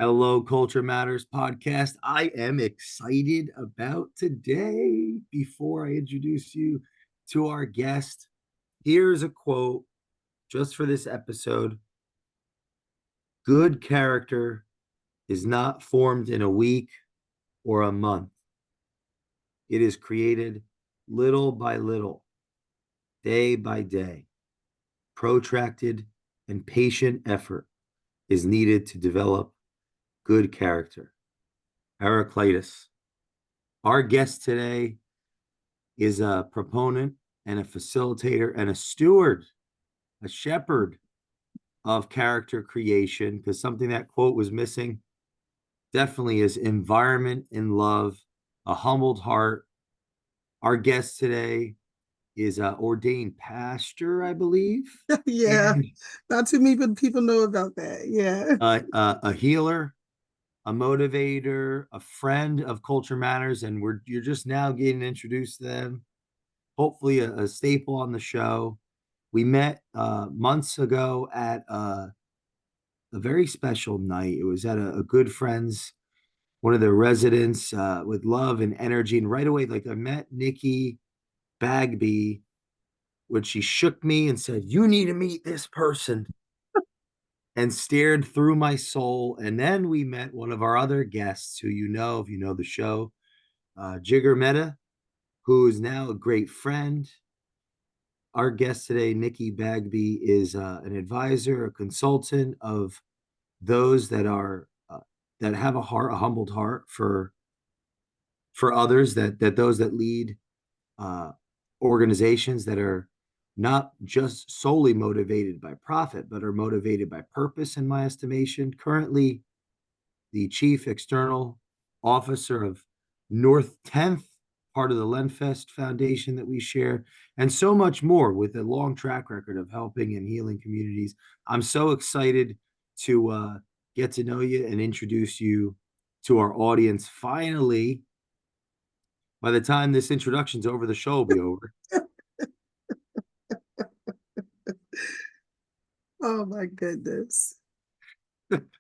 Hello, Culture Matters podcast. I am excited about today. Before I introduce you to our guest, here's a quote just for this episode. Good character is not formed in a week or a month. It is created little by little, day by day. Protracted and patient effort is needed to develop good character. Heraclitus. Our guest today is a proponent and a facilitator and a steward, a shepherd of character creation, because something that quote was missing definitely is environment in love, a humbled heart. Our guest today is an ordained pastor, I believe, Yeah, and not too many people know about that. Yeah. a healer, a motivator, a friend of Culture Matters, and you're just now getting introduced to them. Hopefully, a staple on the show. We met months ago at a very special night. It was at a good friend's, one of their residents, with love and energy. And right away, like I met Nikki Bagby, when she shook me and said, "You need to meet this person," and stared through my soul. And then we met one of our other guests who you know, if you know the show, Jigger Meta, who is now a great friend. Our guest today, Nikki Bagby, is an advisor, a consultant of those that are that have a heart, a humbled heart for others. That those that lead uh, organizations that are not just solely motivated by profit, but are motivated by purpose. In my estimation, currently the chief external officer of North 10th, part of the Lenfest Foundation that we share, and so much more with a long track record of helping and healing communities. I'm so excited to get to know you and introduce you to our audience. Finally, by the time this introduction's over, the show will be over. Oh my goodness.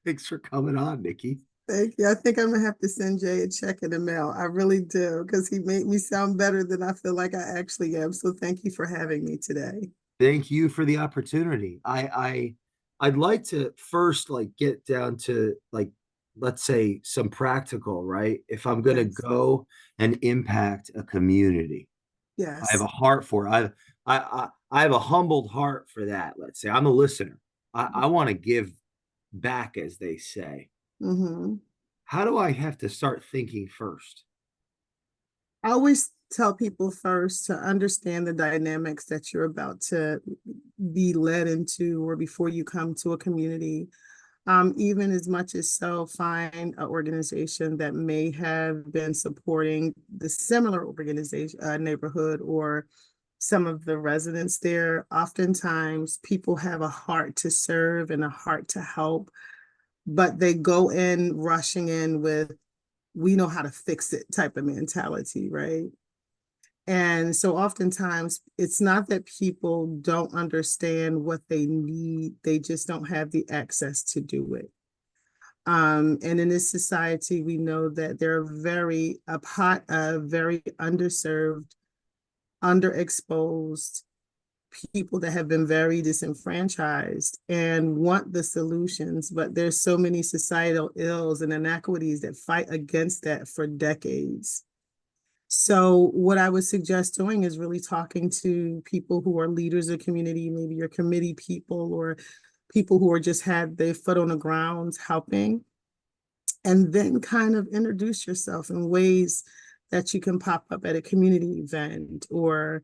Thanks for coming on, Nikki. Thank you. I think I'm gonna have to send Jay a check in the mail. I really do, because he made me sound better than I feel like I actually am. So thank you for having me today. Thank you for the opportunity. I'd like to first like get down to like, let's say, some practical, right? If I'm going to Yes. go and impact a community, I have a Yes. heart for it. I have a humbled heart for that. Let's say I'm a listener. I want to give back, as they say. hmm How do I have to start thinking first? I always tell people first to understand the dynamics that you're about to be led into or before you come to a community. Even as much as so, find an organization that may have been supporting the similar organization, neighborhood, or some of the residents there. Oftentimes, people have a heart to serve and a heart to help, but they go in rushing in with, we know how to fix it type of mentality, right? And so oftentimes it's not that people don't understand what they need, they just don't have the access to do it. And in this society, we know that there are a pot of very underserved, underexposed people that have been very disenfranchised and want the solutions, but there's so many societal ills and inequities that fight against that for decades. So what I would suggest doing is really talking to people who are leaders of community, maybe your committee people or people who are just had their foot on the ground helping, and then kind of introduce yourself in ways that you can pop up at a community event or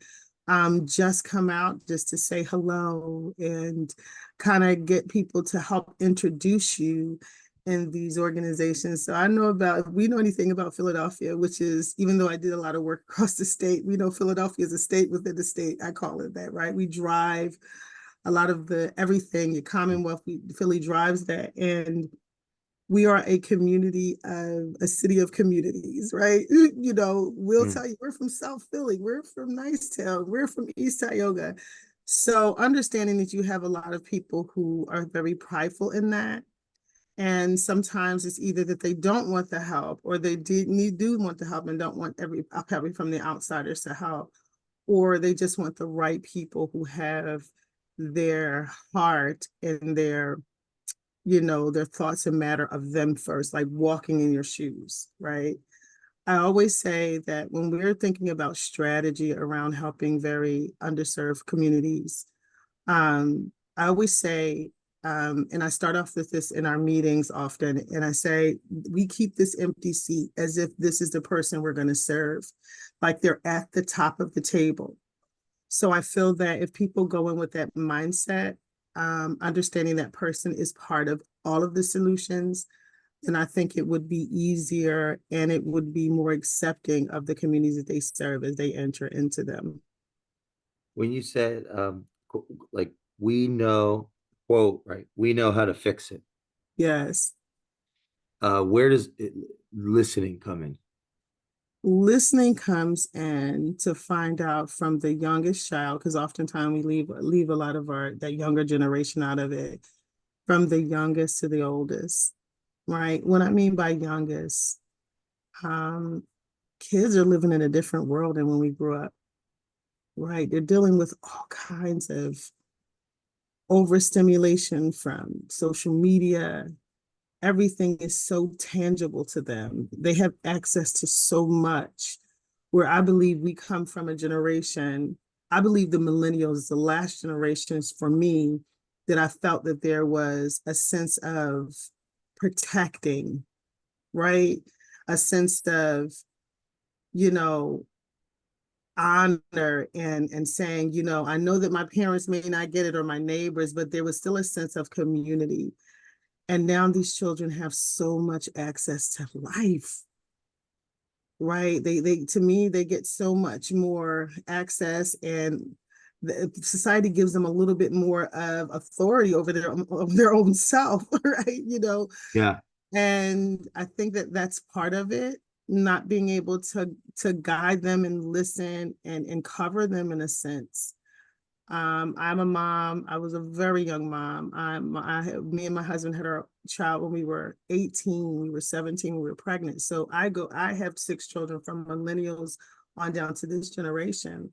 just come out just to say hello and kind of get people to help introduce you in these organizations. So I know about, if we know anything about Philadelphia, which is, even though I did a lot of work across the state, we know Philadelphia is a state within the state. I call it that, right? We drive a lot of the everything, your Commonwealth, Philly drives that. And we are a community of a city of communities, right? You know, we'll Mm. tell you we're from South Philly, we're from Nicetown, we're from East Tioga. So understanding that you have a lot of people who are very prideful in that And sometimes it's either that they don't want the help, or they do want the help and don't want every from the outsiders to help, or they just want the right people who have their heart and their, their thoughts and matter of them first, like walking in your shoes, right? I always say that when we're thinking about strategy around helping very underserved communities, I always say, and I start off with this in our meetings often, and I say, we keep this empty seat as if this is the person we're going to serve, like they're at the top of the table. So I feel that if people go in with that mindset, understanding that person is part of all of the solutions, then I think it would be easier and it would be more accepting of the communities that they serve as they enter into them. When you said, like, we know, quote, right, we know how to fix it. Yes. Where does listening come in? Listening comes in to find out from the youngest child, because oftentimes we leave a lot of that younger generation out of it, from the youngest to the oldest, right? What I mean by youngest, um, kids are living in a different world than when we grew up, right? They're dealing with all kinds of overstimulation from social media. Everything is so tangible to them. They have access to so much, where I believe we come from a generation, I believe the millennials, the last generations for me, that I felt that there was a sense of protecting, right? A sense of, you know, honor and saying, I know that my parents may not get it or my neighbors, but there was still a sense of community. And now these children have so much access to life, right? They to me, they get so much more access, and the society gives them a little bit more of authority over their own self, right? Yeah. And I think that that's part of it, not being able to guide them and listen and cover them in a sense. I'm a mom. I was a very young mom. Me and my husband had our child when we were 18. We were 17. We were pregnant. So I have 6 children from millennials on down to this generation.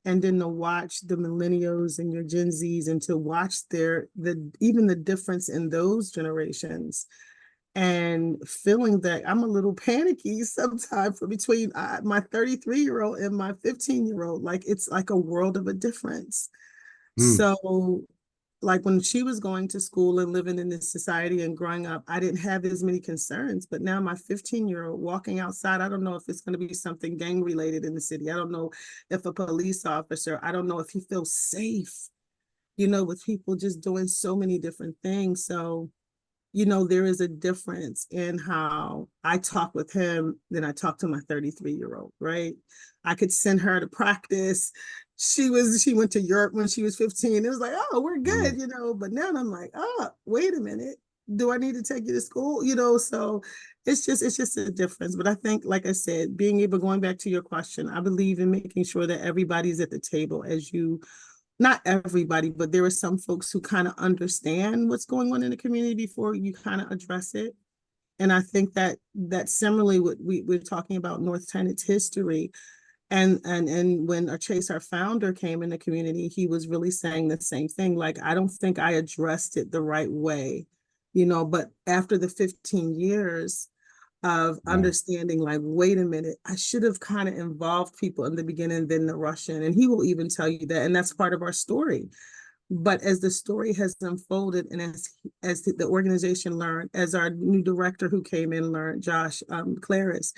And then to watch the millennials and your Gen Zs, and to watch even the difference in those generations, and feeling that I'm a little panicky sometimes for between my 33-year-old and my 15-year-old. Like, it's like a world of a difference. Hmm. So, like, when she was going to school and living in this society and growing up, I didn't have as many concerns. But now my 15-year-old walking outside, I don't know if it's going to be something gang related in the city. I don't know if a police officer, I don't know if he feels safe, with people just doing so many different things. So, there is a difference in how I talk with him than I talk to my 33-year-old, right? I could send her to practice. She went to Europe when she was 15. It was like, oh, we're Hmm. good, but now I'm like, oh, wait a minute. Do I need to take you to school? So it's just a difference. But I think, like I said, being able, going back to your question, I believe in making sure that everybody's at the table, as you, not everybody, but there are some folks who kind of understand what's going on in the community before you kind of address it. And I think that similarly, what we're talking about North Tenet's history, and when Chase, our founder, came in the community, he was really saying the same thing. Like, I don't think I addressed it the right way, but after the 15 years of Yeah. understanding, like, wait a minute, I should have kind of involved people in the beginning, then the Russian. And he will even tell you that. And that's part of our story. But as the story has unfolded, and as the organization learned, as our new director who came in learned, Josh Claris,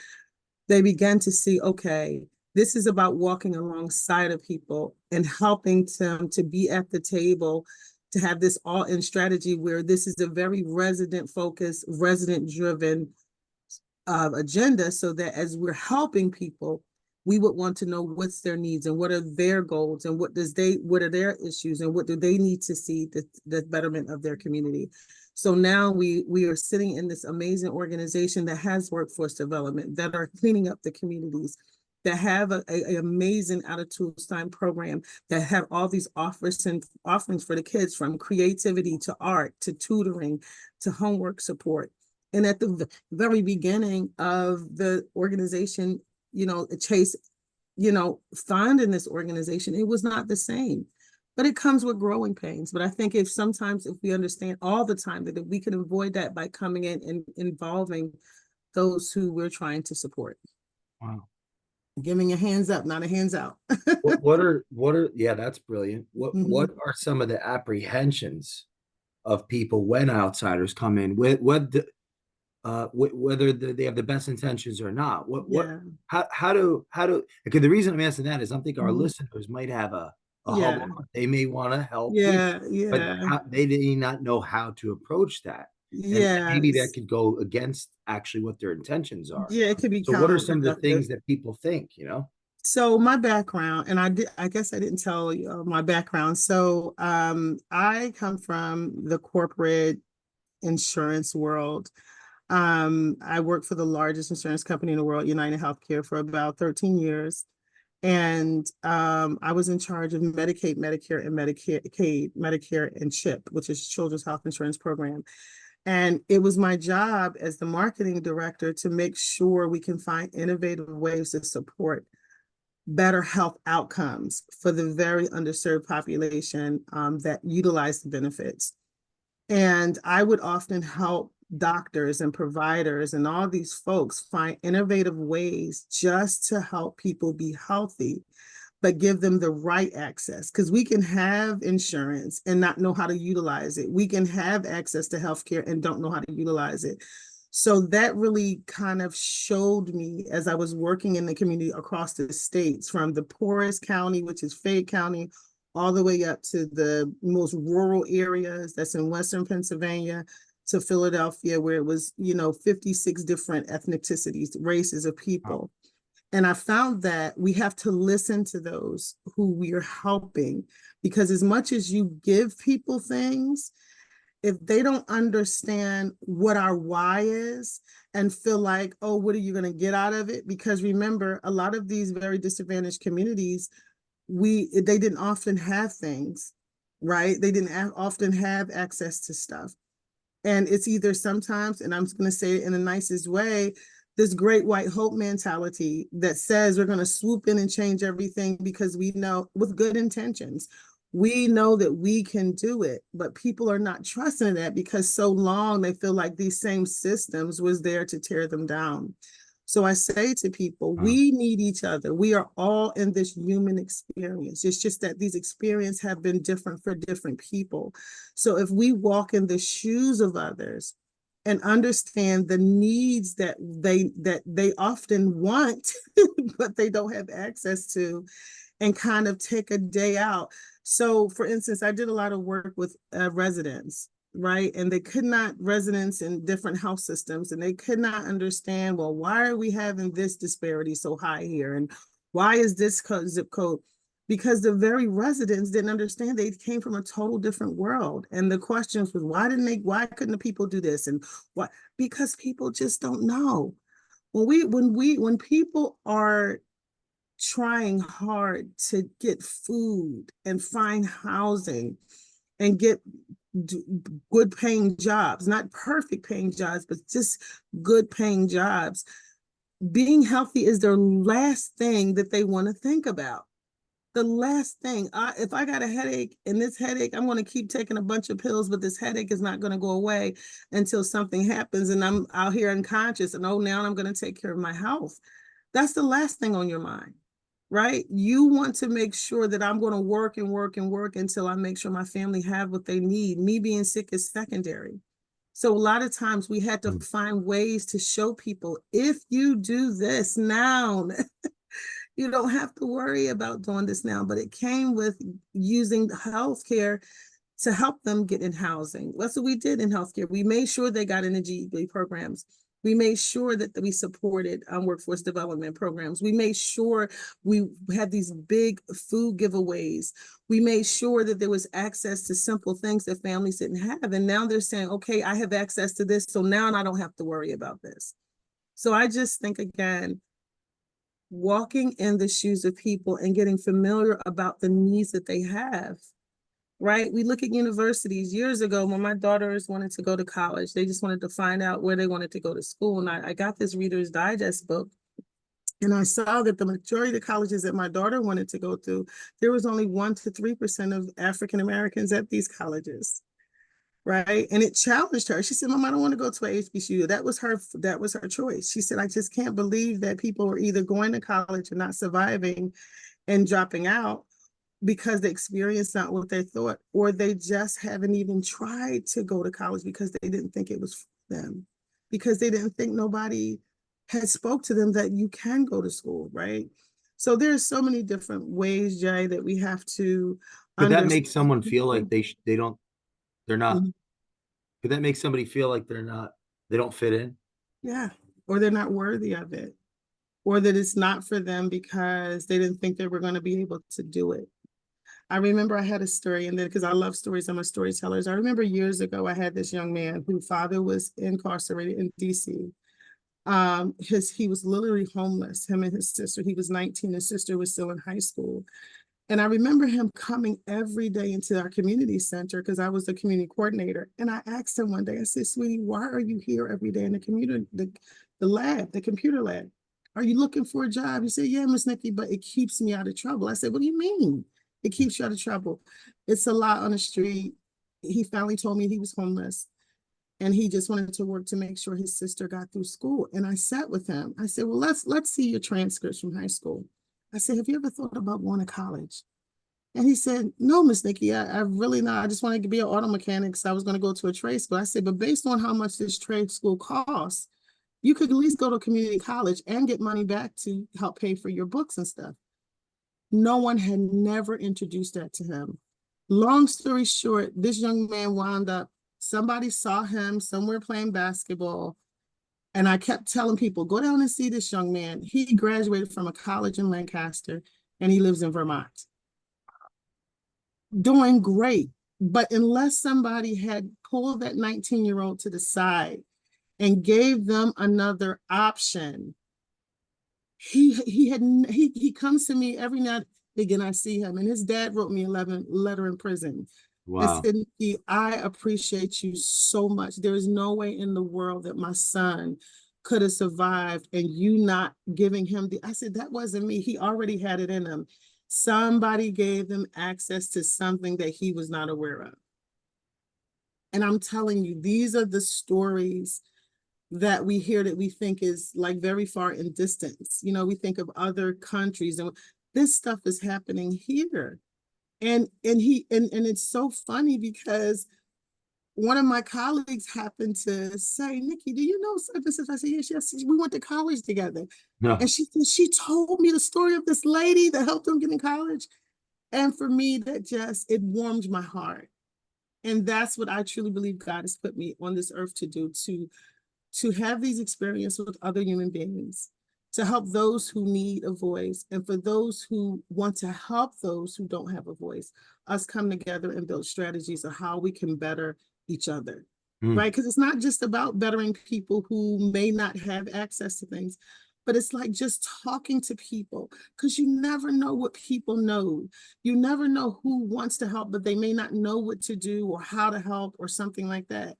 they began to see, okay, this is about walking alongside of people and helping them to be at the table, to have this all in strategy, where this is a very resident focused, resident driven agenda, so that as we're helping people, we would want to know what's their needs and what are their goals, and what are their issues, and what do they need to see the betterment of their community. So now we are sitting in this amazing organization that has workforce development, that are cleaning up the communities, that have a amazing out of school time program, that have all these offers and offerings for the kids, from creativity to art to tutoring to homework support. And at the very beginning of the organization, Chase, founding this organization, it was not the same. But it comes with growing pains. But I think if we understand all the time that we can avoid that by coming in and involving those who we're trying to support. Wow. Giving a hands up, not a hands out. Yeah, that's brilliant. What Mhm. are some of the apprehensions of people when outsiders come in? Whether they have the best intentions or not. Yeah. How do okay, the reason I'm asking that is I'm thinking our Mhm. listeners might have a hub. Yeah. They may want to help people, Yeah. but Yeah. they may not know how to approach that. And maybe that Yes. could go against actually what their intentions are. Yeah, it could be So what are some of the counterproductive. things that people think? So my background, and I guess I didn't tell you my background. So I come from the corporate insurance world. I worked for the largest insurance company in the world, UnitedHealthcare, for about 13 years. And I was in charge of Medicaid, Medicare, and Medicare and CHIP, which is Children's Health Insurance Program. And it was my job as the marketing director to make sure we can find innovative ways to support better health outcomes for the very underserved population that utilize the benefits. And I would often help doctors and providers and all these folks find innovative ways just to help people be healthy, but give them the right access. Because we can have insurance and not know how to utilize it. We can have access to healthcare and don't know how to utilize it. So that really kind of showed me as I was working in the community across the states, from the poorest county, which is Fayette County, all the way up to the most rural areas that's in Western Pennsylvania, to Philadelphia, where it was, 56 different ethnicities, races of people. And I found that we have to listen to those who we are helping, because as much as you give people things, if they don't understand what our why is and feel like, oh, what are you going to get out of it? Because remember, a lot of these very disadvantaged communities, they didn't often have things, right? They didn't often have access to stuff. And it's either sometimes, and I'm going to say it in the nicest way, this great white hope mentality that says we're going to swoop in and change everything because we know, with good intentions, we know that we can do it, but people are not trusting that because so long they feel like these same systems was there to tear them down. So I say to people, we need each other. We are all in this human experience. It's just that these experiences have been different for different people. So if we walk in the shoes of others and understand the needs that they often want, but they don't have access to, and kind of take a day out. So for instance, I did a lot of work with residents, right? And residents in different health systems, and they could not understand, well, why are we having this disparity so high here? And why is this zip code? Because the very residents didn't understand. They came from a total different world. And the questions was, why couldn't the people do this? And why? Because people just don't know. When people are trying hard to get food and find housing and get good paying jobs, not perfect paying jobs, but just good paying jobs, being healthy is their last thing that they want to think about. The last thing, if I got a headache, and this headache, I'm going to keep taking a bunch of pills, but this headache is not going to go away until something happens and I'm out here unconscious, and oh, now I'm going to take care of my health. That's the last thing on your mind, right? You want to make sure that I'm going to work and work and work until I make sure my family have what they need. Me being sick is secondary. So a lot of times we had to find ways to show people, if you do this now, you don't have to worry about doing this now. But it came with using healthcare to help them get in housing. That's what we did in healthcare. We made sure they got into GED programs. We made sure that we supported workforce development programs. We made sure we had these big food giveaways. We made sure that there was access to simple things that families didn't have. And now they're saying, okay, I have access to this, so now I don't have to worry about this. So I just think, again, walking in the shoes of people and getting familiar about the needs that they have, right? We look at universities. Years ago, when my daughters wanted to go to college, they just wanted to find out where they wanted to go to school. And I got this Reader's Digest book, and I saw that the majority of the colleges that my daughter wanted to go to, there was only 1 to 3% of African Americans at these colleges, right? And it challenged her. She said, "Mom, I don't want to go to a HBCU." That was her choice. She said, "I just can't believe that people are either going to college and not surviving and dropping out because the experience not what they thought, or they just haven't even tried to go to college because they didn't think it was for them, because they didn't think nobody had spoke to them that you can go to school," right? So there's so many different ways, Jay, that we have to Could that understand make someone feel like people. they don't, they're not, Mhm. could that make somebody feel like they're not, they don't fit in? Yeah, or they're not worthy of it, or that it's not for them because they didn't think they were going to be able to do it. I remember I had a story, and then because I love stories, I'm a storyteller. I remember years ago, I had this young man whose father was incarcerated in DC. He was literally homeless, him and his sister. He was 19, his sister was still in high school. And I remember him coming every day into our community center because I was the community coordinator. And I asked him one day, I said, "Sweetie, why are you here every day in the lab, the computer lab? Are you looking for a job?" He said, "Yeah, Miss Nikki, but it keeps me out of trouble." I said, "What do you mean it keeps you out of trouble?" "It's a lot on the street." He finally told me he was homeless and he just wanted to work to make sure his sister got through school. And I sat with him. I said, "Well, let's see your transcripts from high school." I said, "Have you ever thought about going to college?" And he said, "No, Miss Nikki, I really not. I just wanted to be an auto mechanic. So I was going to go to a trade school." I said, "But based on how much this trade school costs, you could at least go to community college and get money back to help pay for your books and stuff." No one had never introduced that to him. Long story short, this young man wound up, somebody saw him somewhere playing basketball. And I kept telling people, "Go down and see this young man." He graduated from a college in Lancaster and he lives in Vermont, doing great. But unless somebody had pulled that 19-year-old to the side and gave them another option, he comes to me every night again. I see him, and his dad wrote me a letter in prison and Wow. said, "Nikki, I appreciate you so much. There is no way in the world that my son could have survived and you not giving him the." I said, "That wasn't me. He already had it in him. Somebody gave him access to something that he was not aware of." And I'm telling you, these are the stories that we hear that we think is like very far in distance. You know, we think of other countries, and this stuff is happening here. And it's so funny because one of my colleagues happened to say, "Nikki, do you know such and such?" I said, "Yes, yes, we went to college together." And No. she told me the story of this lady that helped them get in college. And for me, that just, it warmed my heart. And that's what I truly believe God has put me on this earth to do, to have these experiences with other human beings, to help those who need a voice, and for those who want to help those who don't have a voice, us come together and build strategies of how we can better each other, Mm. right? Because it's not just about bettering people who may not have access to things, but it's like just talking to people, because you never know what people know. You never know who wants to help, but they may not know what to do or how to help or something like that.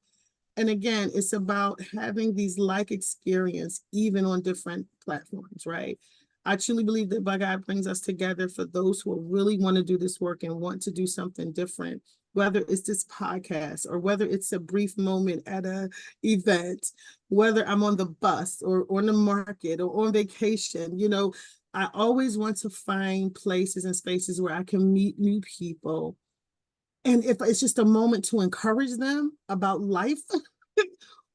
And again, it's about having these like experience even on different platforms, right? I truly believe that by God brings us together for those who really want to do this work and want to do something different, whether it's this podcast or whether it's a brief moment at a event, whether I'm on the bus or on the market or on vacation. You know, I always want to find places and spaces where I can meet new people, and if it's just a moment to encourage them about life,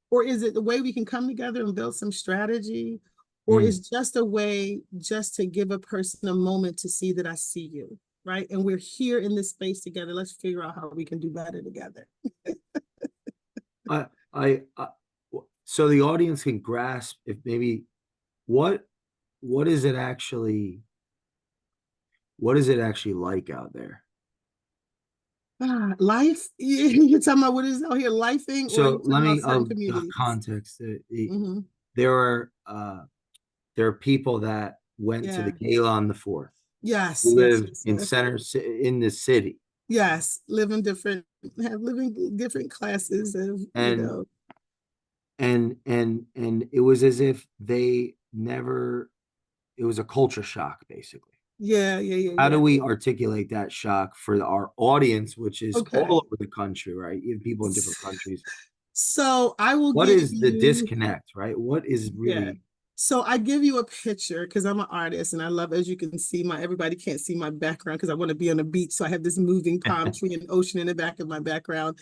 or is it the way we can come together and build some strategy, or Mm. is just a way just to give a person a moment to see that I see you, right? And we're here in this space together. Let's figure out how we can do better together. I, I, so the audience can grasp if maybe what, what is it actually, what is it actually like out there? Life, you're talking about what is out here, lifing, or are you So talking let about me, certain communities? context. Mm-hmm. There are, there are people that went to Yeah. the gala on the 4th. Yes, Who yes, live yes, in yes. in the city. Yes, living different classes of, And and it was as if they never, it was a culture shock, basically. yeah, yeah, yeah, How do yeah. we articulate that shock for our audience, which is all Okay. over the country, right? You have people in different countries. So I will What give is the you, disconnect, right? What is yeah. really, So I give you a picture because I'm an artist and I love, as you can see, everybody can't see my background because I want to be on the beach. So I have this moving palm tree and ocean in the back of my background.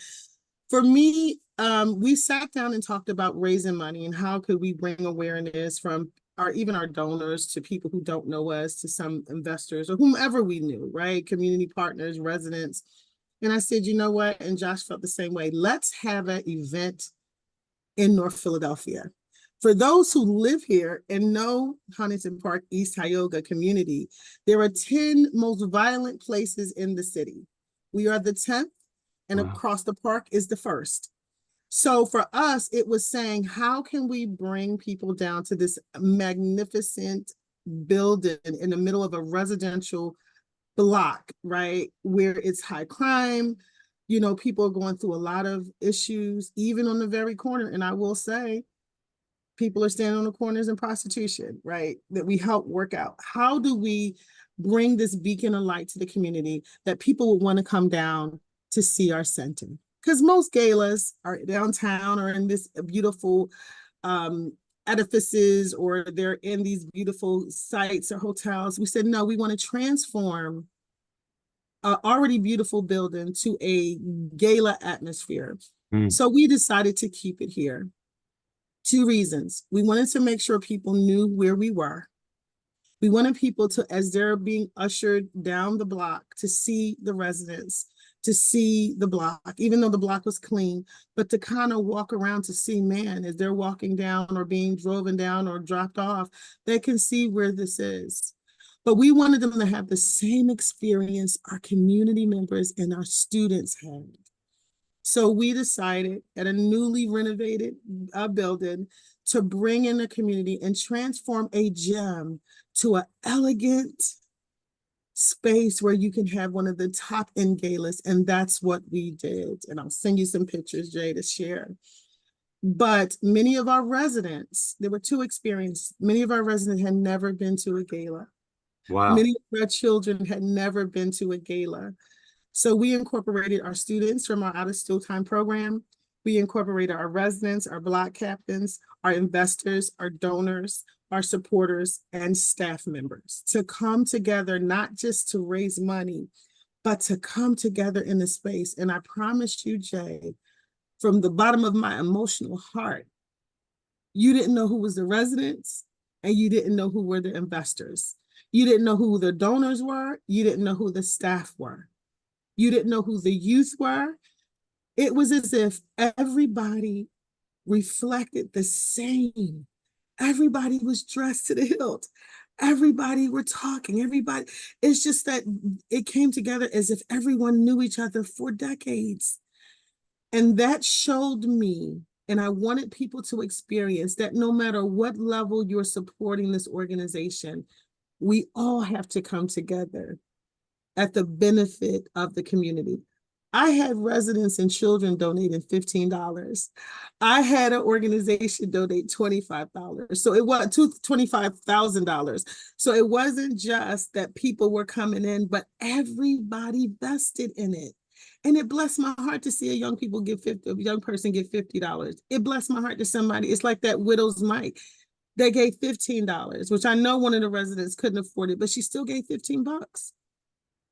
For me, we sat down and talked about raising money and how could we bring awareness from even our donors to people who don't know us, to some investors or whomever we knew, right? Community partners, residents. And I said, you know what? And Josh felt the same way. Let's have an event in North Philadelphia. For those who live here and know Huntington Park, East Tioga community, there are 10 most violent places in the city. We are the 10th, and across the park is the first. So for us, it was saying, how can we bring people down to this magnificent building in the middle of a residential block, right? Where it's high crime, people are going through a lot of issues, even on the very corner. And I will say, people are standing on the corners in prostitution, right? That we help work out. How do we bring this beacon of light to the community that people would want to come down to see our center? Because most galas are downtown or in this beautiful um, edifices, or they're in these beautiful sites or hotels. We said, no, we want to transform an already beautiful building to a gala atmosphere. mm, So we decided to keep it here. Two reasons. We wanted to make sure people knew where we were. We wanted people to, as they're being ushered down the block, to see the residents, to see the block, even though the block was clean, but to kind of walk around to see, man, as they're walking down or being driven down or dropped off, they can see where this is. But we wanted them to have the same experience our community members and our students had. So we decided at a newly renovated building to bring in the community and transform a gym to an elegant space where you can have one of the top end galas. And that's what we did. And I'll send you some pictures, Jay, to share. But many of our residents, there were two experiences. Many of our residents had never been to a gala. wow. Many of our children had never been to a gala. So we incorporated our students from our out of school time program. We incorporated our residents, our block captains, our investors, our donors, our supporters, and staff members to come together, not just to raise money, but to come together in the space. And I promise you, Jay, from the bottom of my emotional heart, you didn't know who was the residents and you didn't know who were the investors. You didn't know who the donors were. You didn't know who the staff were. You didn't know who the youth were. It was as if everybody reflected the same. Everybody was dressed to the hilt. Everybody were talking. Everybody, it's just that it came together as if everyone knew each other for decades. And that showed me, and I wanted people to experience that no matter what level you're supporting this organization, we all have to come together at the benefit of the community. I had residents and children donating $15. I had an organization donate $25. So it was $25,000. So it wasn't just that people were coming in, but everybody vested in it. And it blessed my heart to see a young person give $50. It blessed my heart to somebody. It's like that widow's mite. They gave $15, which I know one of the residents couldn't afford it, but she still gave $15.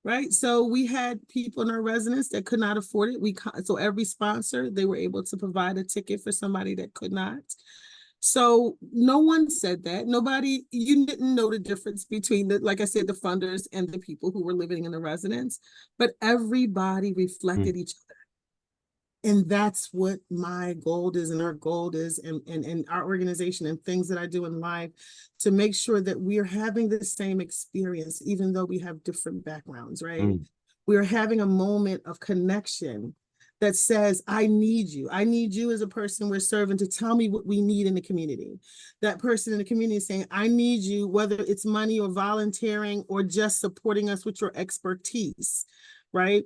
Right. So we had people in our residence that could not afford it. So every sponsor, they were able to provide a ticket for somebody that could not. So no one said that. Nobody, you didn't know the difference between like I said, the funders and the people who were living in the residence, but everybody reflected each other. And that's what my goal is, and our goal is, and our organization and things that I do in life, to make sure that we are having the same experience, even though we have different backgrounds, right? Mm. We're having a moment of connection that says, I need you. I need you as a person we're serving to tell me what we need in the community. That person in the community is saying, I need you, whether it's money or volunteering or just supporting us with your expertise, right?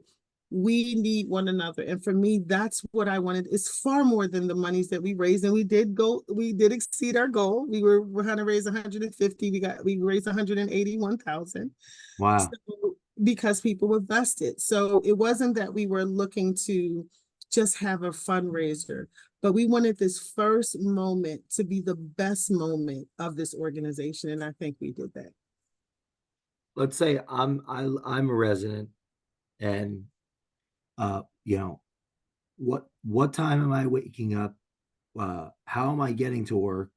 We need one another. And for me, that's what I wanted. It's far more than the monies that we raised. And we did exceed our goal. We're going to raise 150. We raised 181,000. Wow. So, because people were vested. So it wasn't that we were looking to just have a fundraiser, but we wanted this first moment to be the best moment of this organization. And I think we did that. Let's say I'm a resident, and you know, what time am I waking up? How am I getting to work?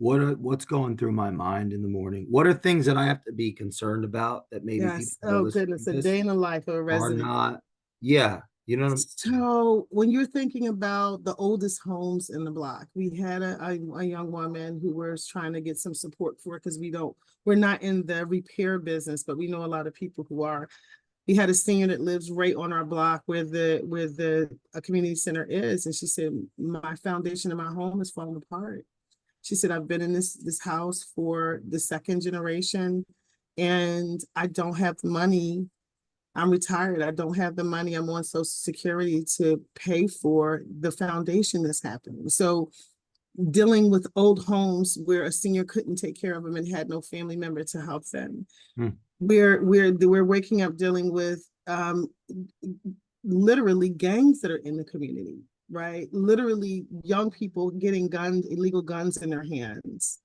What's going through my mind in the morning? What are things that I have to be concerned about that maybe people Yes. that are Oh, listening goodness. to A this day in the life of a are resident. not? Yeah, you know what So when you're thinking about the oldest homes in the block, we had a young woman who was trying to get some support for, because we're not in the repair business, but we know a lot of people who are. We had a senior that lives right on our block where the community center is. And she said, my foundation of my home is falling apart. She said, I've been in this house for the second generation and I don't have the money. I'm retired. I don't have the money. I'm on Social Security to pay for the foundation that's happening. So dealing with old homes where a senior couldn't take care of them and had no family member to help them. Hmm. We're waking up dealing with literally gangs that are in the community, right? Literally young people getting guns, illegal guns in their hands,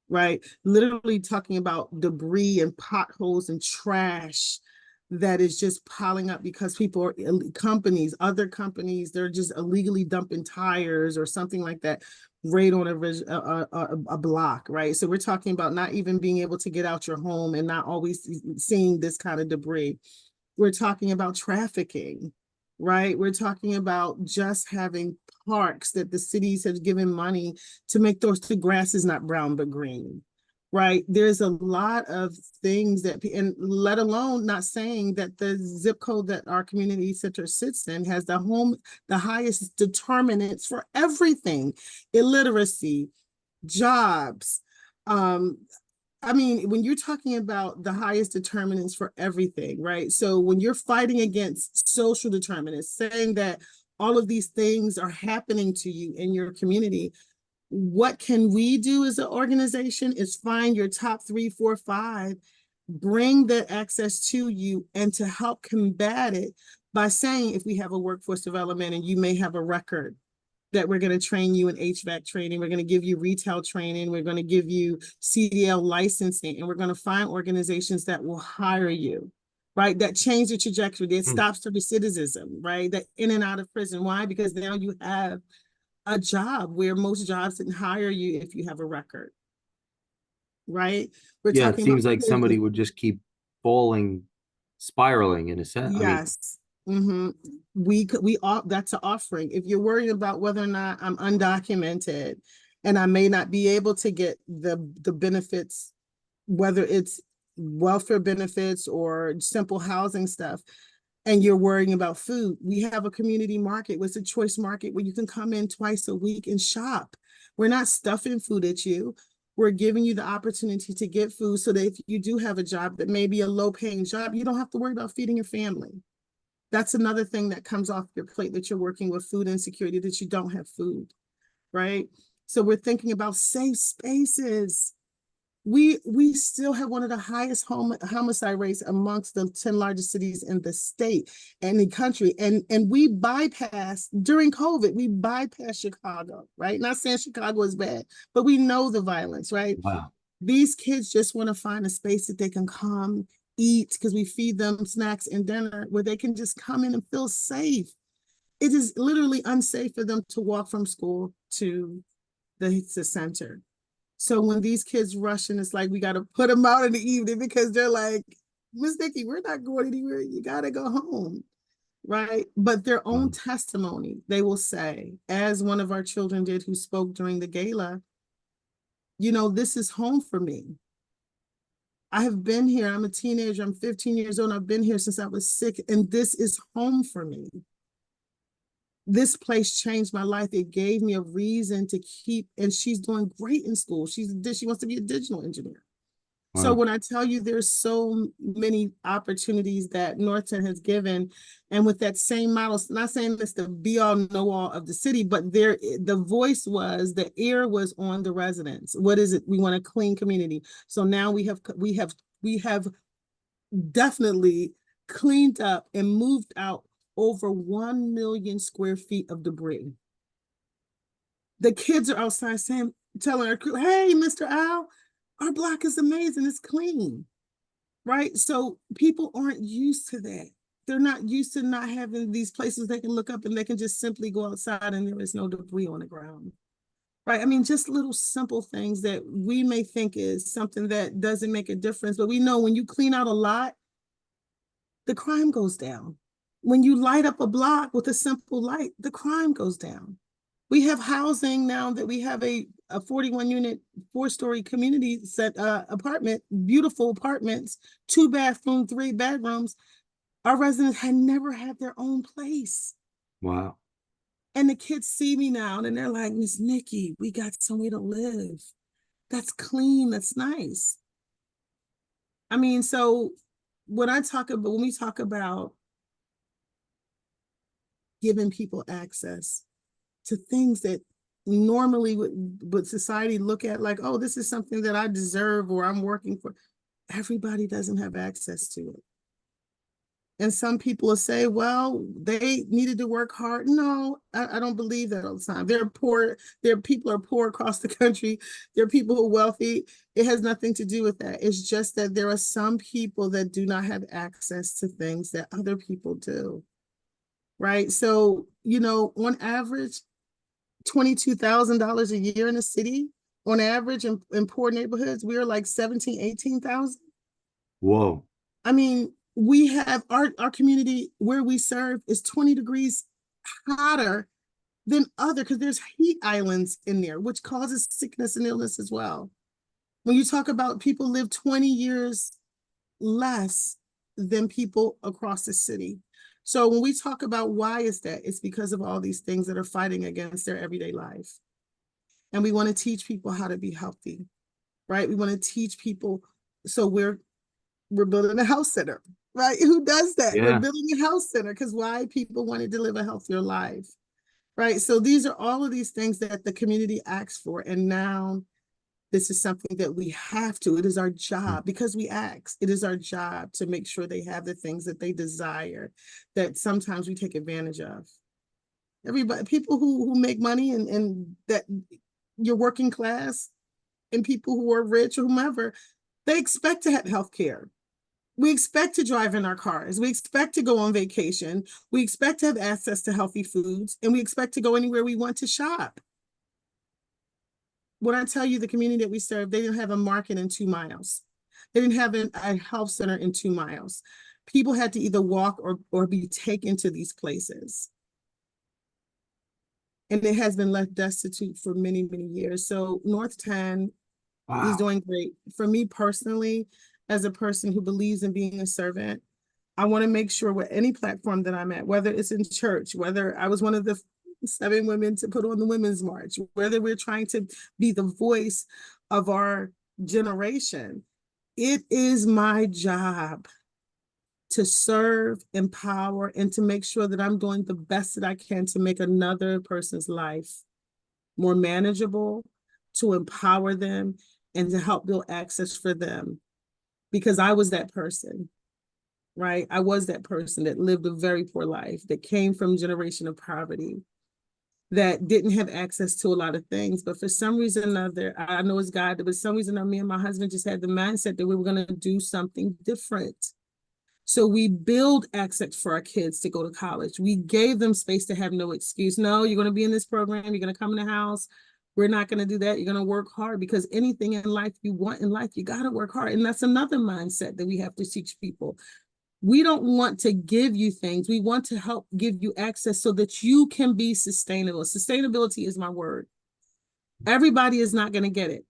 right? Literally talking about debris and potholes and trash that is just piling up because people are other companies, they're just illegally dumping tires or something like that right on a block, right? So we're talking about not even being able to get out your home and not always seeing this kind of debris. We're talking about trafficking, right? We're talking about just having parks that the cities have given money to make the grass is not brown but green, right? There's a lot of things that, and let alone not saying that the zip code that our community center sits in has the highest determinants for everything: illiteracy, jobs, I mean, when you're talking about the highest determinants for everything, right? So when you're fighting against social determinants, saying that all of these things are happening to you in your community, what can we do as an organization is find your top 3, 4, 5, bring that access to you, and to help combat it by saying, if we have a workforce development and you may have a record, that we're going to train you in HVAC training, we're going to give you retail training, we're going to give you CDL licensing, and we're going to find organizations that will hire you, right? That change the trajectory, that stops the recidivism, right? That in and out of prison. Why? Because now you have a job where most jobs didn't hire you if you have a record, right? We're Yeah, it talking about seems like somebody would just keep spiraling in a sense. I mean, yes. Mm-hmm. That's an offering. If you're worried about whether or not I'm undocumented and I may not be able to get the benefits, whether it's welfare benefits or simple housing stuff, and you're worrying about food, we have a community market. It's a choice market where you can come in twice a week and shop. We're not stuffing food at you. We're giving you the opportunity to get food so that if you do have a job that may be a low paying job, you don't have to worry about feeding your family. That's another thing that comes off your plate, that you're working with food insecurity, that you don't have food, right? So we're thinking about safe spaces. We still have one of the highest homicide rates amongst the 10 largest cities in the state and the country. And we bypassed, during COVID, we bypassed Chicago, right? Not saying Chicago is bad, but we know the violence, right? wow. These kids just want to find a space that they can come eat, because we feed them snacks and dinner, where they can just come in and feel safe. It is literally unsafe for them to walk from school to the center. So when these kids rush in, it's like we got to put them out in the evening because they're like, Miss Nikki, we're not going anywhere. You got to go home, right? But their own testimony, they will say, as one of our children did who spoke during the gala, this is home for me. I have been here. I'm a teenager. I'm 15 years old. I've been here since I was 6, and this is home for me. this place changed my life. It gave me a reason to keep, and she's doing great in school. She wants to be a digital engineer. So Wow. when I tell you there's so many opportunities that Northton has given, and with that same model, not saying this the be all know all of the city, but the voice was, the ear was on the residents. What is it? We want a clean community. So now we have definitely cleaned up and moved out over 1 million square feet of debris. The kids are outside saying, telling our crew, hey, Mr. Al, our block is amazing. It's clean, right? So people aren't used to that. They're not used to not having these places they can look up and they can just simply go outside and there is no debris on the ground, right? I mean, just little simple things that we may think is something that doesn't make a difference, but we know when you clean out a lot, the crime goes down. When you light up a block with a simple light, the crime goes down. We have housing now that we have a 41 unit, 4-story community set apartment, beautiful apartments, 2 bathrooms, 3 bedrooms. Our residents had never had their own place. Wow. And the kids see me now and they're like, Miss Nikki, we got somewhere to live. That's clean, that's nice. I mean, so when we talk about giving people access to things that normally would society look at like, oh, this is something that I deserve or I'm working for. Everybody doesn't have access to it. And some people will say, well, they needed to work hard. No, I don't believe that all the time. They're poor. People are poor across the country. There are people who are wealthy. It has nothing to do with that. It's just that there are some people that do not have access to things that other people do. Right. So, on average, $22,000 a year in the city, on average in poor neighborhoods, we are like 17, 18,000. Whoa. I mean, we have our community where we serve is 20 degrees hotter than other, because there's heat islands in there, which causes sickness and illness as well. When you talk about people live 20 years less than people across the city. So when we talk about why is that, it's because of all these things that are fighting against their everyday life. And we want to teach people how to be healthy, right? We want to teach people. So we're building a health center, right? Who does that? We're Yeah. building a health center because why? People wanted to live a healthier life, right? So these are all of these things that the community asks for. And now this is something that we have to, it is our job because we ask, it is our job to make sure they have the things that they desire that sometimes we take advantage of. Everybody, people who make money and that you're working class and people who are rich or whomever, they expect to have health care. We expect to drive in our cars. We expect to go on vacation. We expect to have access to healthy foods, and we expect to go anywhere we want to shop. When I tell you the community that we serve, they didn't have a market in 2 miles. They didn't have a health center in 2 miles. People had to either walk or be taken to these places. And it has been left destitute for many, many years. So Northtown is Wow. doing great. For me personally, as a person who believes in being a servant, I want to make sure with any platform that I'm at, whether it's in church, whether I was one of the 7 women to put on the Women's March, whether we're trying to be the voice of our generation, it is my job to serve, empower, and to make sure that I'm doing the best that I can to make another person's life more manageable, to empower them, and to help build access for them. Because I was that person, right? I was that person that lived a very poor life, that came from a generation of poverty, that didn't have access to a lot of things. But for some reason or another, I know it's God, but for some reason or me and my husband just had the mindset that we were going to do something different. So we build access for our kids to go to college. We gave them space to have no excuse. No, you're going to be in this program. You're going to come in the house. We're not going to do that. You're going to work hard, because anything in life you want in life, you got to work hard. And that's another mindset that we have to teach people. We don't want to give you things. We want to help give you access so that you can be sustainable. Sustainability is my word. Everybody is not going to get it.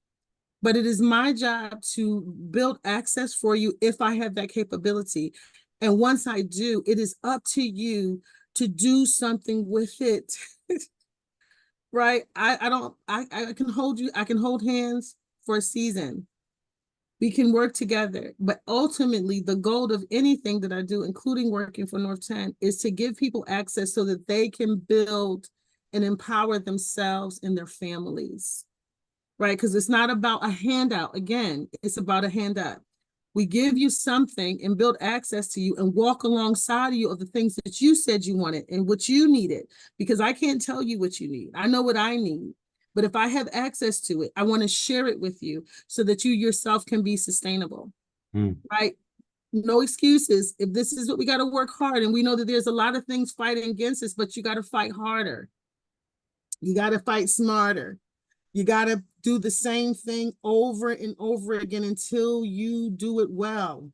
But it is my job to build access for you if I have that capability. And once I do, it is up to you to do something with it. Right? I can hold you, I can hold hands for a season. We can work together. But ultimately, the goal of anything that I do, including working for North 10, is to give people access so that they can build and empower themselves and their families. Right? Because it's not about a handout. Again, it's about a handout. We give you something and build access to you and walk alongside of you of the things that you said you wanted and what you needed, because I can't tell you what you need. I know what I need. But if I have access to it, I want to share it with you so that you yourself can be sustainable, right? No excuses. If this is what we got to work hard, and we know that there's a lot of things fighting against us, but you got to fight harder. You got to fight smarter. You got to do the same thing over and over again until you do it well.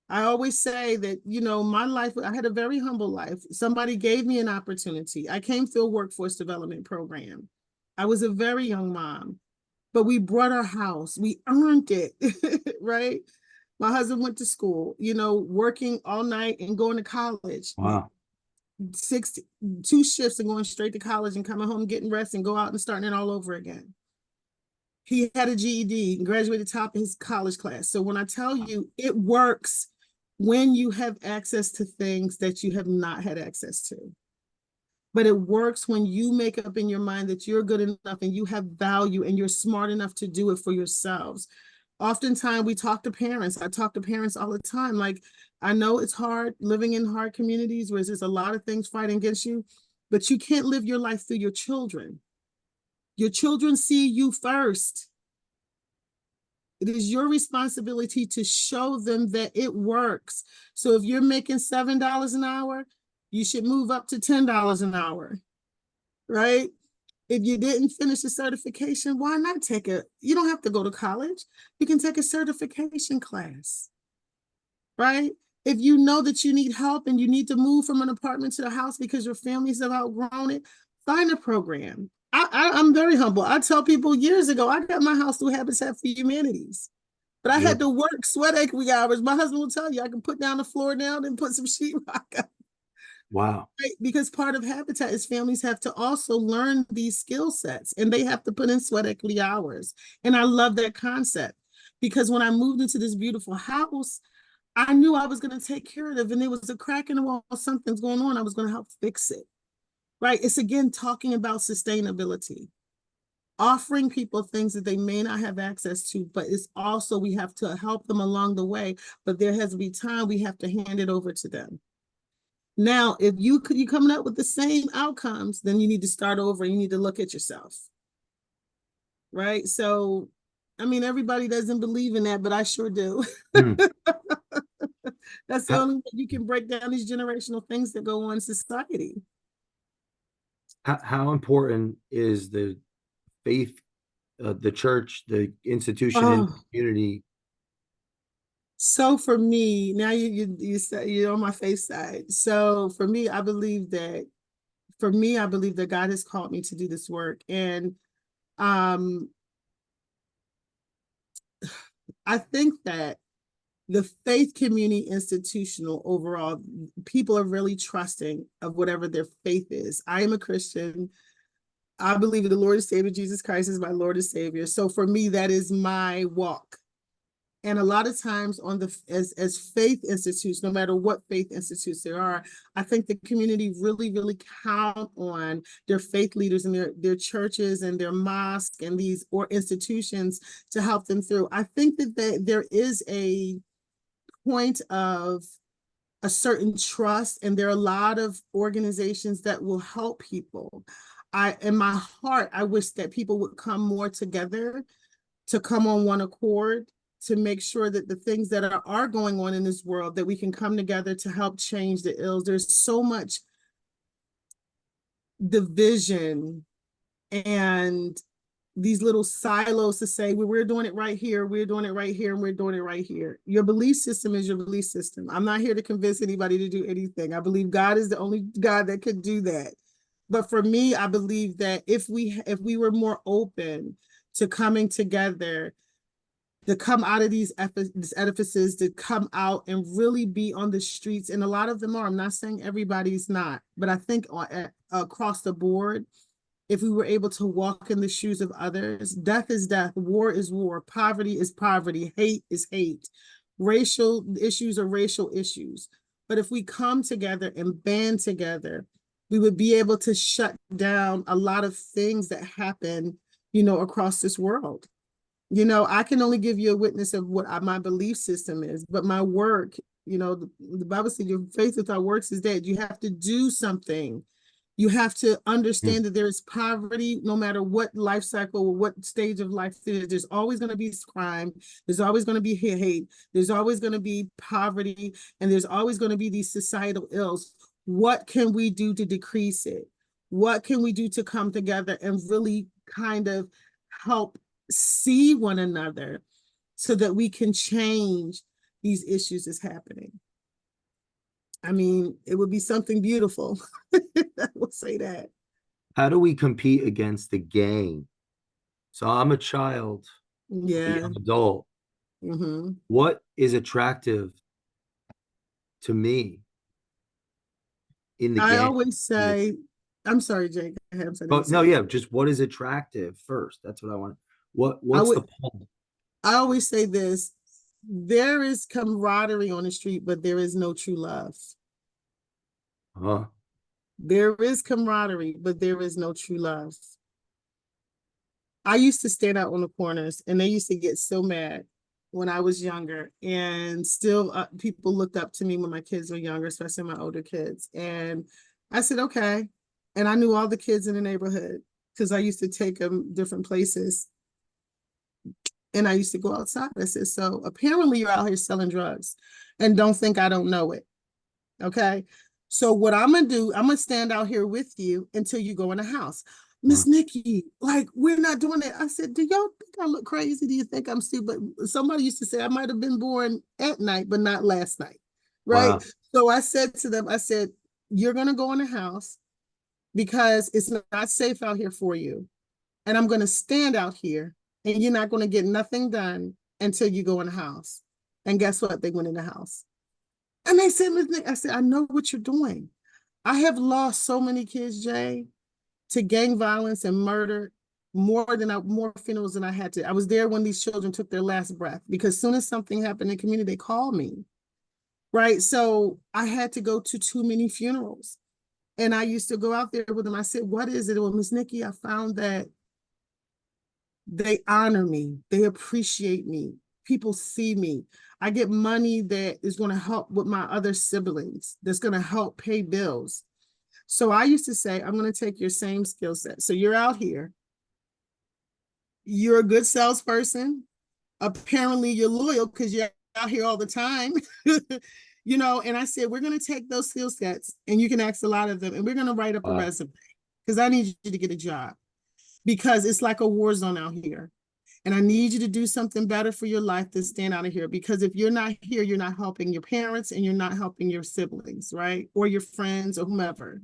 I always say that, my life, I had a very humble life. Somebody gave me an opportunity. I came through a workforce development program. I was a very young mom, but we brought our house. We earned it, right? My husband went to school, working all night and going to college. Wow. 2 shifts and going straight to college and coming home, getting rest and go out and starting it all over again. He had a GED and graduated top of his college class. So when I tell you, it works when you have access to things that you have not had access to. But it works when you make up in your mind that you're good enough and you have value and you're smart enough to do it for yourselves. Oftentimes we talk to parents. I talk to parents all the time. Like, I know it's hard living in hard communities where there's a lot of things fighting against you, but you can't live your life through your children. Your children see you first. It is your responsibility to show them that it works. So if you're making $7 an hour, you should move up to $10 an hour, right? If you didn't finish a certification, why not you don't have to go to college. You can take a certification class, right? If you know that you need help and you need to move from an apartment to a house because your families have outgrown it, find a program. I'm very humble. I tell people years ago, I got my house through Habitat for Humanities, but I had to work sweat equity hours. My husband will tell you, I can put down the floor down and put some sheetrock up. Wow. Right? Because part of Habitat is families have to also learn these skill sets and they have to put in sweat equity hours. And I love that concept because when I moved into this beautiful house, I knew I was going to take care of it. And there was a crack in the wall, something's going on. I was going to help fix it. Right? It's again talking about sustainability, offering people things that they may not have access to, but it's also we have to help them along the way. But there has to be time we have to hand it over to them. Now, if you're coming up with the same outcomes, then you need to start over. You need to look at yourself. Right? So, I mean, everybody doesn't believe in that, but I sure do. That's the only way you can break down these generational things that go on in society. How important is the faith, the church, the institution in the community? So for me, now you say you're on my faith side. So for me, I believe that God has called me to do this work. And I think that the faith community institutional overall, people are really trusting of whatever their faith is. I am a Christian. I believe in the Lord and Savior Jesus Christ is my Lord and Savior. So for me, that is my walk. And a lot of times as faith institutes, no matter what faith institutes there are, I think the community really, really count on their faith leaders and their churches and their mosques and these or institutions to help them through. I think that there is a point of a certain trust, and there are a lot of organizations that will help people. In my heart, I wish that people would come more together to come on one accord, to make sure that the things that are going on in this world, that we can come together to help change the ills. There's so much division and these little silos to say, well, we're doing it right here, we're doing it right here, and we're doing it right here. Your belief system is your belief system. I'm not here to convince anybody to do anything. I believe God is the only God that could do that. But for me, I believe that if we were more open to coming together, to come out of these edifices, to come out and really be on the streets. And a lot of them are. I'm not saying everybody's not, but I think across the board, if we were able to walk in the shoes of others, death is death, war is war, poverty is poverty, hate is hate, racial issues are racial issues. But if we come together and band together, we would be able to shut down a lot of things that happen, across this world. I can only give you a witness of what my belief system is, but my work, the Bible says your faith without works is dead. You have to do something. You have to understand that there is poverty, no matter what life cycle or what stage of life it is. There's always going to be crime. There's always going to be hate. There's always going to be poverty. And there's always going to be these societal ills. What can we do to decrease it? What can we do to come together and really kind of help see one another so that we can change these issues that's happening? I mean, it would be something beautiful. I will say that. How do we compete against the gang? So I'm a child, I'm a Yeah. young adult. Mm-hmm. What is attractive to me in the I gang? always say, I'm sorry, Jake. I have something to But no, say. yeah, just what is attractive first? That's what I want. I What's would the pull? I always say this. There is camaraderie on the street, but there is no true love. Huh? There is camaraderie, but there is no true love. I used to stand out on the corners and they used to get so mad when I was younger. And still, people looked up to me when my kids were younger, especially my older kids. And I said, okay. And I knew all the kids in the neighborhood because I used to take them different places. And I used to go outside. I said, so apparently you're out here selling drugs and don't think I don't know it. Okay. So what I'm going to do, I'm going to stand out here with you until you go in the house. Miss Nikki, like, we're not doing it. I said, do y'all think I look crazy? Do you think I'm stupid? Somebody used to say I might have been born at night, but not last night. Right. Wow. So I said to them, I said, you're going to go in the house because it's not safe out here for you. And I'm going to stand out here and you're not going to get nothing done until you go in the house. And guess what? They went in the house. And they said, Miss Nick, I said, I know what you're doing. I have lost so many kids, Jay, to gang violence and murder, more funerals than I had to. I was there when these children took their last breath because as soon as something happened in the community, they called me. Right. So I had to go to too many funerals. And I used to go out there with them. I said, what is it? Well, Miss Nikki, I found that they honor me. They appreciate me. People see me. I get money that is going to help with my other siblings, that's going to help pay bills. So I used to say, I'm going to take your same skill set. So you're out here. You're a good salesperson. Apparently you're loyal because you're out here all the time. And I said, we're going to take those skill sets and you can ask a lot of them and we're going to write up a resume because I need you to get a job because it's like a war zone out here. And I need you to do something better for your life than stand out of here. Because if you're not here, you're not helping your parents and you're not helping your siblings, right? Or your friends or whomever.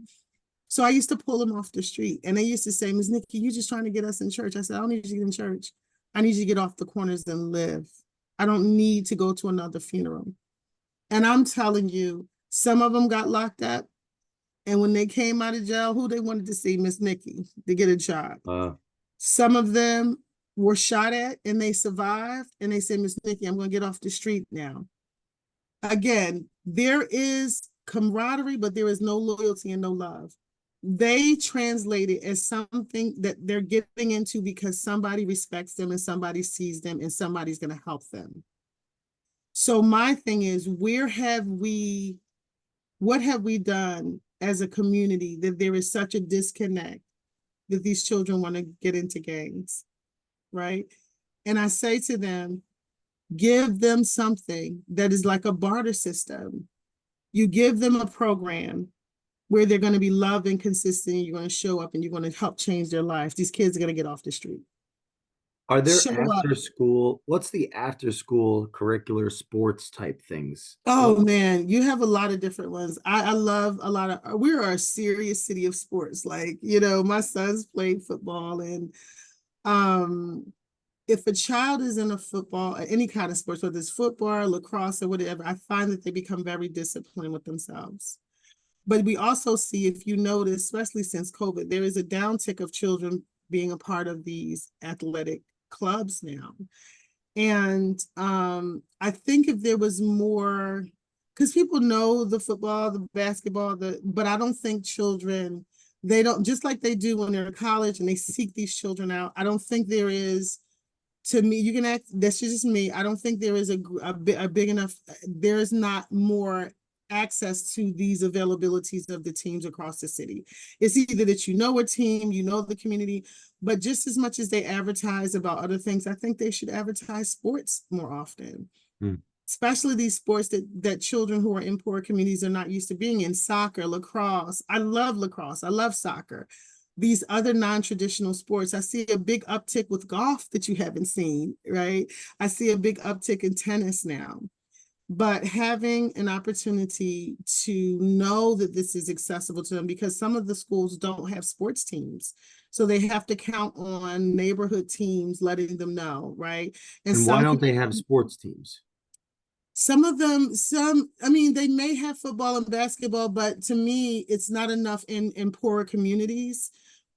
So I used to pull them off the street. And they used to say, Ms. Nikki, you're just trying to get us in church. I said, I don't need you to get in church. I need you to get off the corners and live. I don't need to go to another funeral. And I'm telling you, some of them got locked up. And when they came out of jail, who they wanted to see? Miss Nikki, to get a job. Some of them were shot at and they survived. And they said, Miss Nikki, I'm going to get off the street now. Again, there is camaraderie, but there is no loyalty and no love. They translate it as something that they're getting into because somebody respects them and somebody sees them and somebody's going to help them. So my thing is, what have we done as a community that there is such a disconnect that these children want to get into gangs? Right? And I say to them, give them something that is like a barter system. You give them a program where they're going to be loved and consistent. You're going to show up and you're going to help change their lives. These kids are going to get off the street. Are there Show up. what's the after school curricular sports type things? Oh man, you have a lot of different ones. I love a lot of, we are a serious city of sports. Like, my sons played football and if a child is in a football, any kind of sports, whether it's football, lacrosse, or whatever, I find that they become very disciplined with themselves. But we also see, if you notice, especially since COVID, there is a downtick of children being a part of these athletic clubs now. And I think if there was more, because people know the football, the basketball, but I don't think children, they don't, just like they do when they're in college and they seek these children out. I don't think there is, to me, you can act, that's just me. I don't think there is a big enough, there is not more access to these availabilities of the teams across the city. It's either that you know a team, you know the community, but just as much as they advertise about other things, I think they should advertise sports more often. Mm. Especially these sports that children who are in poor communities are not used to being in. Soccer, lacrosse. I love lacrosse. I love soccer. These other non-traditional sports, I see a big uptick with golf that you haven't seen, right? I see a big uptick in tennis now. But having an opportunity to know that this is accessible to them, because some of the schools don't have sports teams. So they have to count on neighborhood teams letting them know, right? And And why some don't they have sports teams? some of them, I mean, they may have football and basketball, but to me, it's not enough in poorer communities,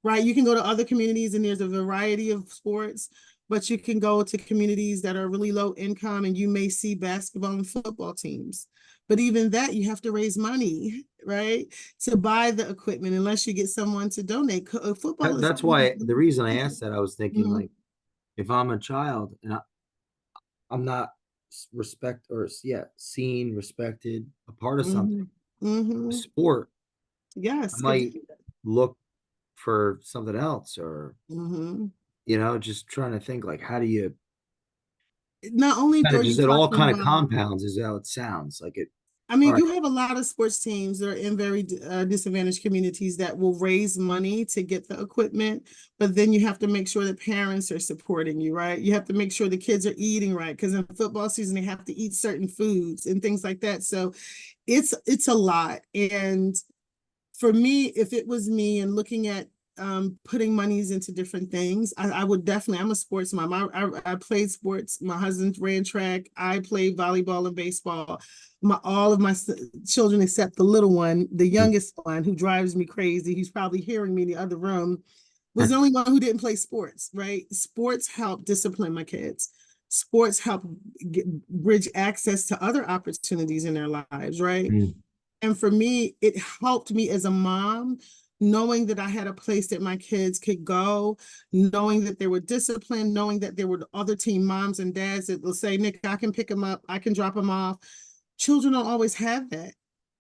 right? You can go to other communities and there's a variety of sports, but you can go to communities that are really low income and you may see basketball and football teams. But even that, you have to raise money, right? To buy the equipment, unless you get someone to donate. Football is. That's why the reason I asked that, I was thinking Mhm, like, if I'm a child and I'm not respect or yeah, seen, respected, a part of something, mhm, a mhm. sport, I Yes, could might be. look for something else, or Mhm. just trying to think like, how do you Not only kind are of you just, it all talking kind of about, compounds is how it sounds like it. I All mean, right. you have a lot of sports teams that are in very disadvantaged communities that will raise money to get the equipment, but then you have to make sure that parents are supporting you, right? You have to make sure the kids are eating right, because in football season they have to eat certain foods and things like that. So it's a lot. And for me, if it was me and looking at putting monies into different things, I would definitely, I'm a sports mom. I played sports. My husband ran track. I played volleyball and baseball. All of my children, except the little one, the Mm. youngest one, who drives me crazy, he's probably hearing me in the other room, was the only one who didn't play sports, right? Sports help discipline my kids. Sports help bridge access to other opportunities in their lives, right? Mm. And for me, it helped me as a mom, knowing that I had a place that my kids could go, knowing that they were disciplined, knowing that there were other team moms and dads that will say, Nick, I can pick them up, I can drop them off. Children don't always have that.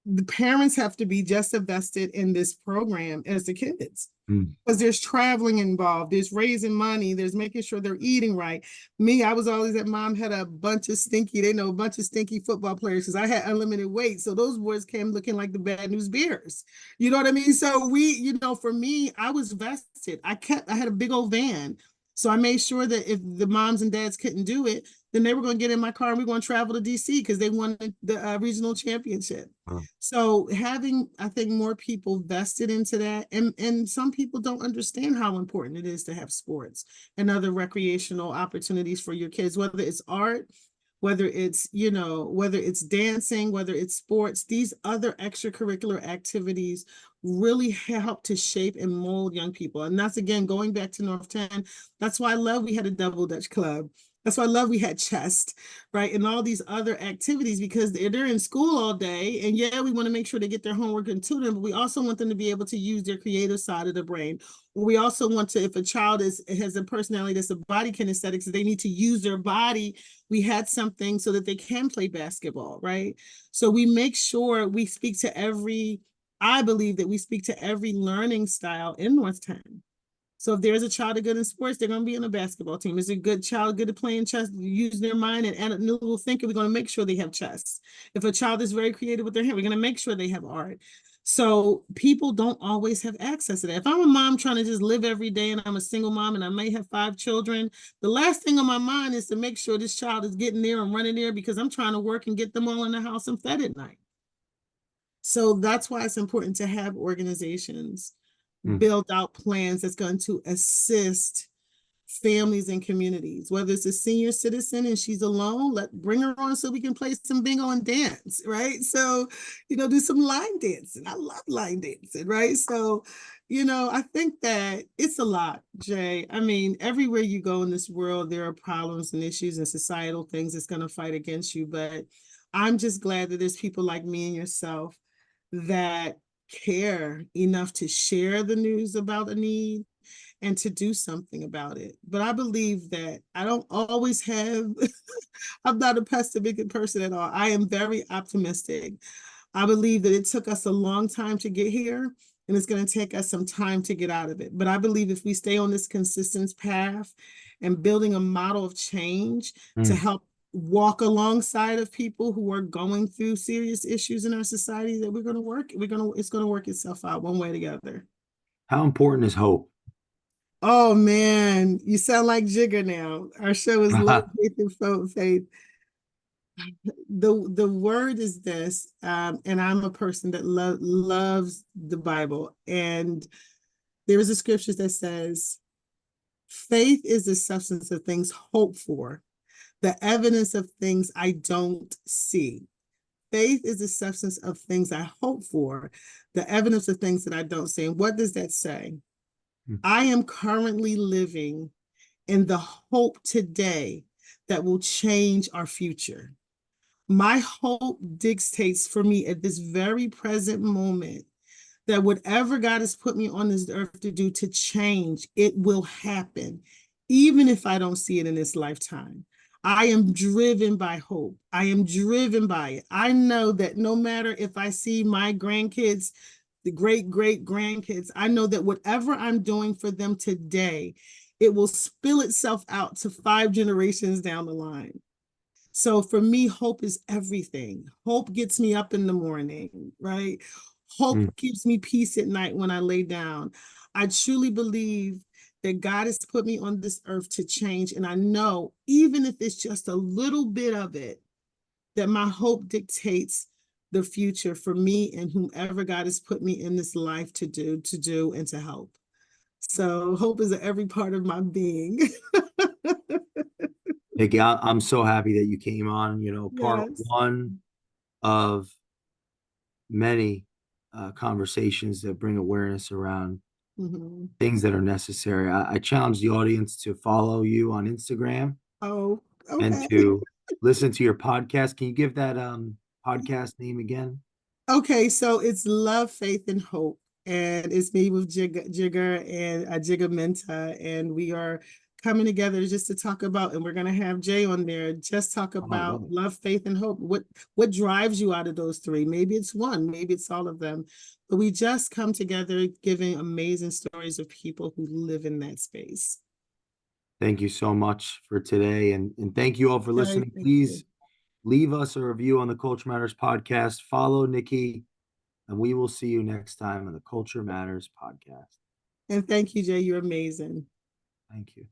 The parents have to be just invested in this program as the kids, Mm. because there's traveling involved, there's raising money, there's making sure they're eating right. Me, I was always that mom had a bunch of stinky, they know a bunch of stinky football players because I had unlimited weight. So those boys came looking like the bad news bears. You know what I mean? So for me, I was vested. I had a big old van. So I made sure that if the moms and dads couldn't do it, then they were going to get in my car and we're going to travel to DC because they won the regional championship. Oh. So having, I think, more people vested into that, and some people don't understand how important it is to have sports and other recreational opportunities for your kids, whether it's art, whether it's dancing, whether it's sports. These other extracurricular activities really help to shape and mold young people. And that's, again, going back to North 10. That's why I love we had a double Dutch club. That's why I love we had chess, right? And all these other activities, because they're in school all day. And yeah, we want to make sure they get their homework and tutoring, but we also want them to be able to use their creative side of the brain. We also want to, if a child has a personality that's a body kinesthetics, they need to use their body. We had something so that they can play basketball, right? So we make sure we speak to I believe that we speak to every learning style in North 10. So if there's a child good in sports, they're going to be in a basketball team. Is a good child good at playing chess, using their mind and analytical thinking, we're going to make sure they have chess. If a child is very creative with their hand, we're going to make sure they have art. So people don't always have access to that. If I'm a mom trying to just live every day and I'm a single mom and I may have 5 children, the last thing on my mind is to make sure this child is getting there and running there because I'm trying to work and get them all in the house and fed at night. So that's why it's important to have organizations Mm. build out plans that's going to assist families and communities. Whether it's a senior citizen and she's alone, bring her on so we can play some bingo and dance, right? So, do some line dancing. I love line dancing, right? So, I think that it's a lot, Jay. I mean, everywhere you go in this world, there are problems and issues and societal things that's going to fight against you. But I'm just glad that there's people like me and yourself that care enough to share the news about a need and to do something about it. But I believe that I don't always have, I'm not a pessimistic person at all. I am very optimistic. I believe that it took us a long time to get here, and it's going to take us some time to get out of it. But I believe if we stay on this consistent path and building a model of change to Mm. help walk alongside of people who are going through serious issues in our society, that it's going to work itself out one way or the other. How important is hope? Oh man, you sound like Jigger now. Our show is Love, Faith, and Faith. The word is this, and I'm a person that loves the Bible. And there is a scripture that says, faith is the substance of things hoped for, the evidence of things I don't see. Faith is the substance of things I hope for, the evidence of things that I don't see. And what does that say? Mm. I am currently living in the hope today that will change our future. My hope dictates for me at this very present moment that whatever God has put me on this earth to do to change, it will happen, even if I don't see it in this lifetime. I am driven by hope. I am driven by it. I know that no matter if I see my grandkids, the great grandkids, I know that whatever I'm doing for them today, it will spill itself out to 5 generations down the line. So for me, hope is everything. Hope gets me up in the morning, right? Hope Mm. gives me peace at night when I lay down. I truly believe that God has put me on this earth to change. And I know, even if it's just a little bit of it, that my hope dictates the future for me and whomever God has put me in this life to do, and to help. So hope is every part of my being. Nikki, I'm so happy that you came on. Part Yes. one of many conversations that bring awareness around Mhm. things that are necessary. I challenge the audience to follow you on Instagram Oh, and okay. to listen to your podcast. Can you give that podcast name again? Okay, so it's Love, Faith, and Hope. And it's me with Jigger and Jigger Menta. And we are coming together just to talk about, and we're going to have Jay on there, just talk Oh, I about love it. love, faith, and hope. What drives you out of those three? Maybe it's one, maybe it's all of them. But we just come together giving amazing stories of people who live in that space. Thank you so much for today. And thank you all for Okay, listening. thank you. Please leave us a review on the Culture Matters podcast. Follow Nikki, and we will see you next time on the Culture Matters podcast. And thank you, Jay. You're amazing. Thank you.